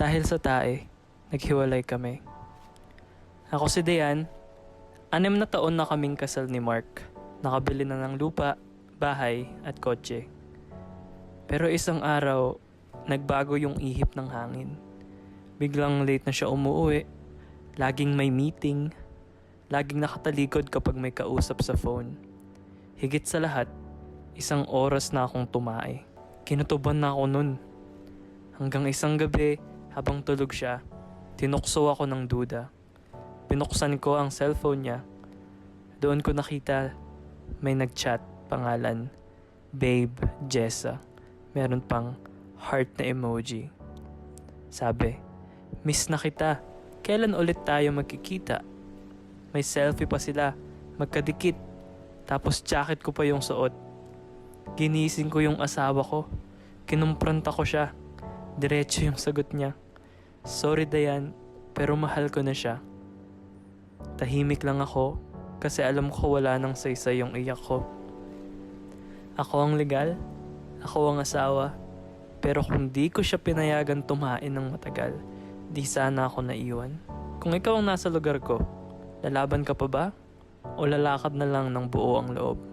Dahil sa tae, naghiwalay kami. Ako si Dayan, 6 na taon na kaming kasal ni Mark. Nakabili na ng lupa, bahay at kotse. Pero isang araw, nagbago yung ihip ng hangin. Biglang late na siya umuwi, laging may meeting, laging nakatalikod kapag may kausap sa phone. Higit sa lahat, isang oras na akong tumae. Kinutuban na ako nun. Hanggang isang gabi, habang tulog siya, tinukso ako ng duda. Pinuksan ko ang cellphone niya. Doon ko nakita may nagchat, pangalan, Babe Jessa. Meron pang heart na emoji. Sabi, miss na kita. Kailan ulit tayo magkikita? May selfie pa sila, magkadikit. Tapos jacket ko pa yung suot. Ginising ko yung asawa ko. Kinumpranta ko siya. Diretso yung sagot niya. Sorry Dayan, pero mahal ko na siya. Tahimik lang ako kasi alam ko wala nang saysay yung iyak ko. Ako ang legal, ako ang asawa, pero kung di ko siya pinayagan tumain ng matagal, di sana ako naiwan. Kung ikaw ang nasa lugar ko, lalaban ka pa ba? O lalakad na lang ng buo ang loob?